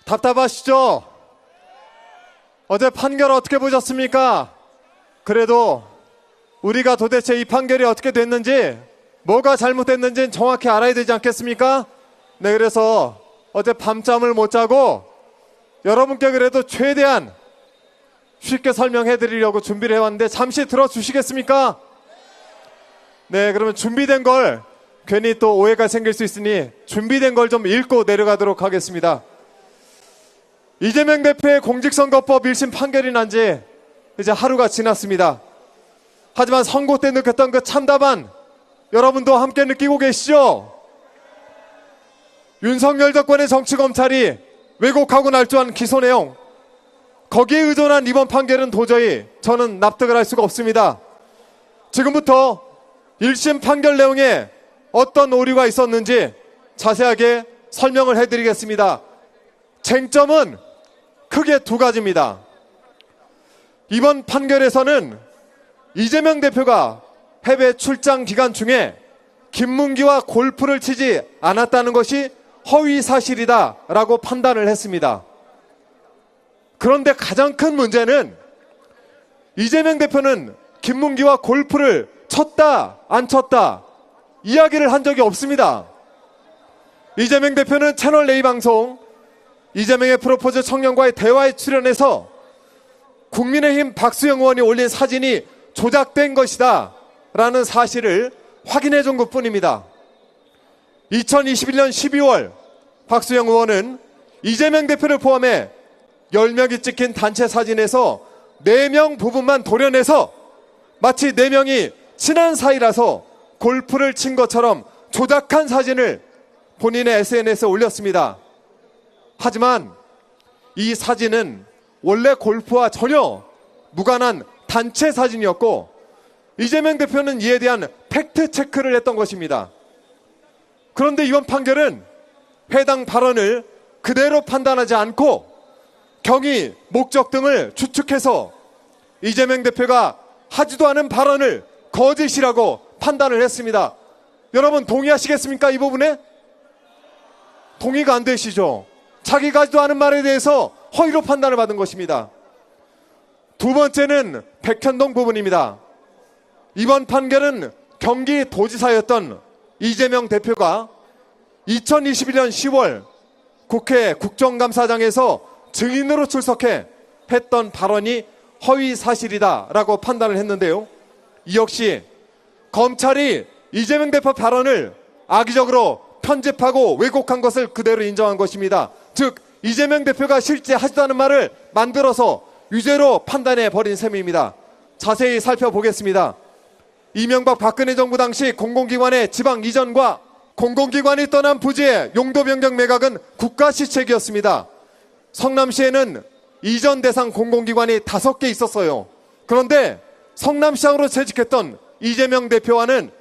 답답하시죠? 어제 판결 어떻게 보셨습니까? 그래도 우리가 도대체 이 판결이 어떻게 됐는지, 뭐가 잘못됐는지는 정확히 알아야 되지 않겠습니까? 네, 그래서 어제 밤잠을 못 자고 여러분께 그래도 최대한 쉽게 설명해 드리려고 준비를 해왔는데 잠시 들어주시겠습니까? 네, 그러면 준비된 걸, 괜히 또 오해가 생길 수 있으니 준비된 걸 좀 읽고 내려가도록 하겠습니다. 이재명 대표의 공직선거법 1심 판결이 난 지 이제 하루가 지났습니다. 하지만 선거 때 느꼈던 그 참담한, 여러분도 함께 느끼고 계시죠? 윤석열 정권의 정치검찰이 왜곡하고 날조한 기소 내용, 거기에 의존한 이번 판결은 도저히 저는 납득을 할 수가 없습니다. 지금부터 1심 판결 내용에 어떤 오류가 있었는지 자세하게 설명을 해드리겠습니다. 쟁점은 크게 두 가지입니다. 이번 판결에서는 이재명 대표가 해외 출장 기간 중에 김문기와 골프를 치지 않았다는 것이 허위 사실이다 라고 판단을 했습니다. 그런데 가장 큰 문제는 이재명 대표는 김문기와 골프를 쳤다 안 쳤다 이야기를 한 적이 없습니다. 이재명 대표는 채널A 방송 이재명의 프로포즈 청년과의 대화에 출연해서 국민의힘 박수영 의원이 올린 사진이 조작된 것이다 라는 사실을 확인해 준 것뿐입니다. 2021년 12월 박수영 의원은 이재명 대표를 포함해 10명이 찍힌 단체 사진에서 4명 부분만 도려내서 마치 4명이 친한 사이라서 골프를 친 것처럼 조작한 사진을 본인의 SNS에 올렸습니다. 하지만 이 사진은 원래 골프와 전혀 무관한 단체 사진이었고, 이재명 대표는 이에 대한 팩트 체크를 했던 것입니다. 그런데 이번 판결은 해당 발언을 그대로 판단하지 않고 경위, 목적 등을 추측해서 이재명 대표가 하지도 않은 발언을 거짓이라고 판단을 했습니다. 여러분 동의하시겠습니까? 이 부분에? 동의가 안 되시죠? 자기가 하지도 않은 말에 대해서 허위로 판단을 받은 것입니다. 두 번째는 백현동 부분입니다. 이번 판결은 경기도지사였던 이재명 대표가 2021년 10월 국회 국정감사장에서 증인으로 출석해 했던 발언이 허위 사실이다라고 판단을 했는데요. 이 역시 검찰이 이재명 대표 발언을 악의적으로 편집하고 왜곡한 것을 그대로 인정한 것입니다. 즉 이재명 대표가 실제 하지도 않은 말을 만들어서 유죄로 판단해 버린 셈입니다. 자세히 살펴보겠습니다. 이명박 박근혜 정부 당시 공공기관의 지방 이전과 공공기관이 떠난 부지의 용도 변경 매각은 국가 시책이었습니다. 성남시에는 이전 대상 공공기관이 5개 있었어요. 그런데 성남시장으로 재직했던 이재명 대표와는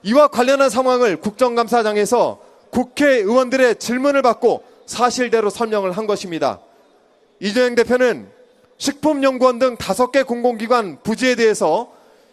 이와 관련한 상황을 국정감사장에서 국회의원들의 질문을 받고 사실대로 설명을 한 것입니다. 이재명 대표는 식품연구원 등 5개 공공기관 부지에 대해서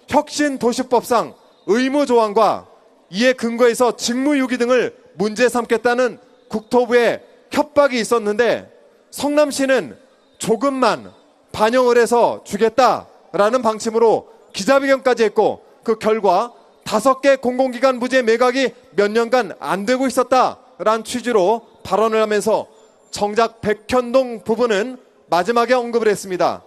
혁신도시법상 의무조항과 이에 근거해서 직무유기 등을 문제 삼겠다는 국토부의 협박이 있었는데, 성남시는 조금만 반영을 해서 주겠다라는 방침으로 기자회견까지 했고, 그 결과 5개 공공기관 부지의 매각이 몇 년간 안 되고 있었다라는 취지로 발언을 하면서 정작 백현동 부분은 마지막에 언급을 했습니다.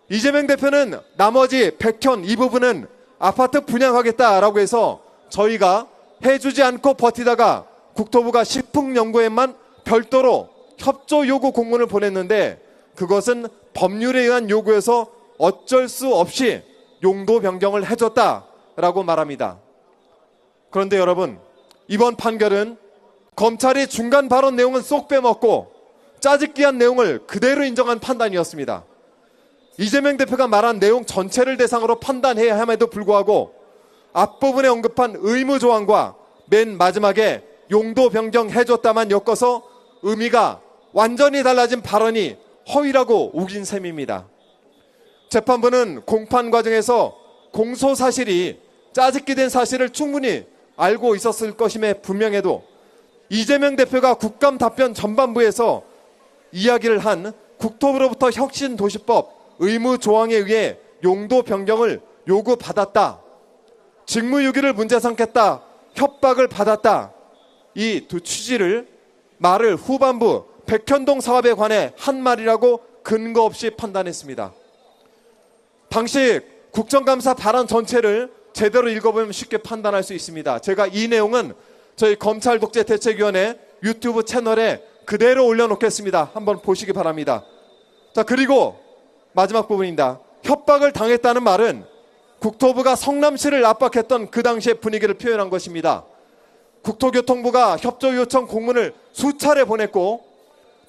이재명 대표는 나머지 백현 이 부분은 아파트 분양하겠다라고 해서 저희가 해주지 않고 버티다가 국토부가 식품연구원만 별도로 협조 요구 공문을 보냈는데, 그것은 법률에 의한 요구여서 어쩔 수 없이 용도 변경을 해줬다라고 말합니다. 그런데 여러분, 이번 판결은 검찰이 중간 발언 내용은 쏙 빼먹고 짜집기한 내용을 그대로 인정한 판단이었습니다. 이재명 대표가 말한 내용 전체를 대상으로 판단해야 함에도 불구하고 앞부분에 언급한 의무조항과 맨 마지막에 용도 변경해줬다만 엮어서 의미가 완전히 달라진 발언이 허위라고 우긴 셈입니다. 재판부는 공판 과정에서 공소사실이 짜집기 된 사실을 충분히 알고 있었을 것임에 분명해도 이재명 대표가 국감 답변 전반부에서 이야기를 한 국토부로부터 혁신도시법 의무조항에 의해 용도 변경을 요구받았다. 직무유기를 문제 삼겠다. 협박을 받았다. 이 두 취지를 말을 후반부 백현동 사업에 관해 한 말이라고 근거 없이 판단했습니다. 당시 국정감사 발언 전체를 제대로 읽어보면 쉽게 판단할 수 있습니다. 제가 이 내용은 저희 검찰독재대책위원회 유튜브 채널에 그대로 올려놓겠습니다. 한번 보시기 바랍니다. 자, 그리고 마지막 부분입니다. 협박을 당했다는 말은 국토부가 성남시를 압박했던 그 당시의 분위기를 표현한 것입니다. 국토교통부가 협조 요청 공문을 수차례 보냈고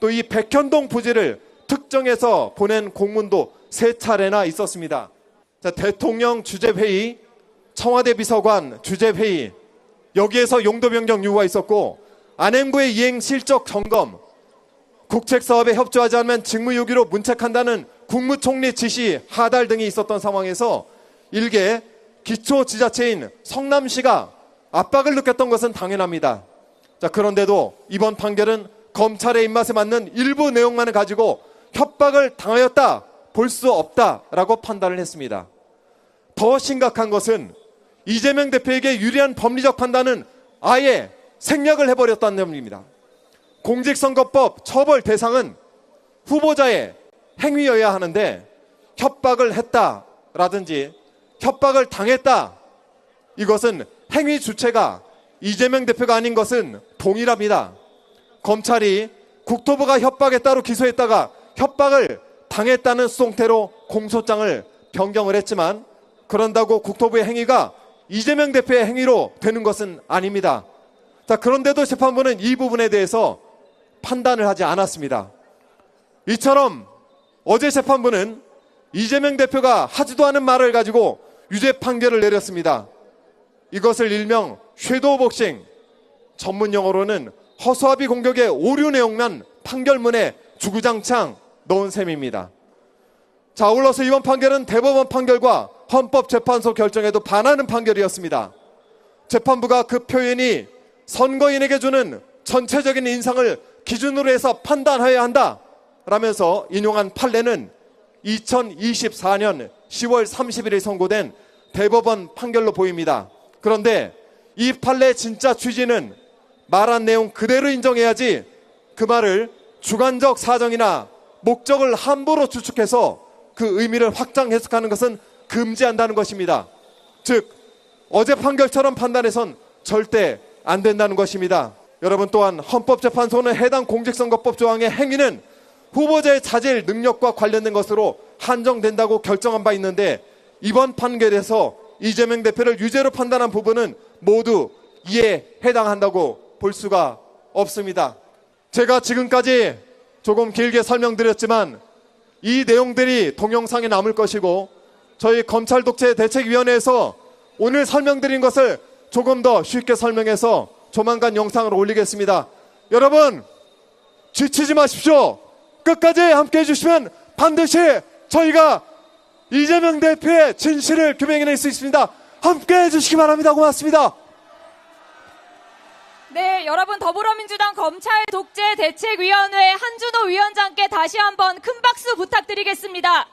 또 이 백현동 부지를 특정해서 보낸 공문도 3차례나 있었습니다. 자, 대통령 주재회의, 청와대 비서관 주재회의, 여기에서 용도 변경 요구가 있었고 안행부의 이행 실적 점검, 국책사업에 협조하지 않으면 직무유기로 문책한다는 국무총리 지시 하달 등이 있었던 상황에서 일개 기초지자체인 성남시가 압박을 느꼈던 것은 당연합니다. 자, 그런데도 이번 판결은 검찰의 입맛에 맞는 일부 내용만을 가지고 협박을 당하였다, 볼 수 없다라고 판단을 했습니다. 더 심각한 것은 이재명 대표에게 유리한 법리적 판단은 아예 생략을 해버렸다는 점입니다. 공직선거법 처벌 대상은 후보자의 행위여야 하는데 협박을 했다라든지 협박을 당했다, 이것은 행위 주체가 이재명 대표가 아닌 것은 동일합니다. 검찰이 국토부가 협박했다로 기소했다가 협박을 당했다는 수송태로 공소장을 변경을 했지만 그런다고 국토부의 행위가 이재명 대표의 행위로 되는 것은 아닙니다. 자, 그런데도 재판부는 이 부분에 대해서 판단을 하지 않았습니다. 이처럼 어제 재판부는 이재명 대표가 하지도 않은 말을 가지고 유죄 판결을 내렸습니다. 이것을 일명 섀도우 복싱, 전문 용어로는 허수아비 공격의 오류 내용만 판결문에 주구장창 넣은 셈입니다. 자, 아울러서 이번 판결은 대법원 판결과 헌법재판소 결정에도 반하는 판결이었습니다. 재판부가 그 표현이 선거인에게 주는 전체적인 인상을 기준으로 해서 판단해야 한다 라면서 인용한 판례는 2024년 10월 30일에 선고된 대법원 판결로 보입니다. 그런데 이 판례의 진짜 취지는 말한 내용 그대로 인정해야지 그 말을 주관적 사정이나 목적을 함부로 추측해서 그 의미를 확장 해석하는 것은 금지한다는 것입니다. 즉 어제 판결처럼 판단해선 절대 안 된다는 것입니다. 여러분, 또한 헌법재판소는 해당 공직선거법 조항의 행위는 후보자의 자질 능력과 관련된 것으로 한정된다고 결정한 바 있는데 이번 판결에서 이재명 대표를 유죄로 판단한 부분은 모두 이에 해당한다고 볼 수가 없습니다. 제가 지금까지 조금 길게 설명드렸지만 이 내용들이 동영상에 남을 것이고 저희 검찰독재대책위원회에서 오늘 설명드린 것을 조금 더 쉽게 설명해서 조만간 영상을 올리겠습니다. 여러분, 지치지 마십시오. 끝까지 함께 해주시면 반드시 저희가 이재명 대표의 진실을 규명해낼 수 있습니다. 함께 해주시기 바랍니다. 고맙습니다. 네, 여러분, 더불어민주당 검찰독재대책위원회 한준호 위원장께 다시 한번 큰 박수 부탁드리겠습니다.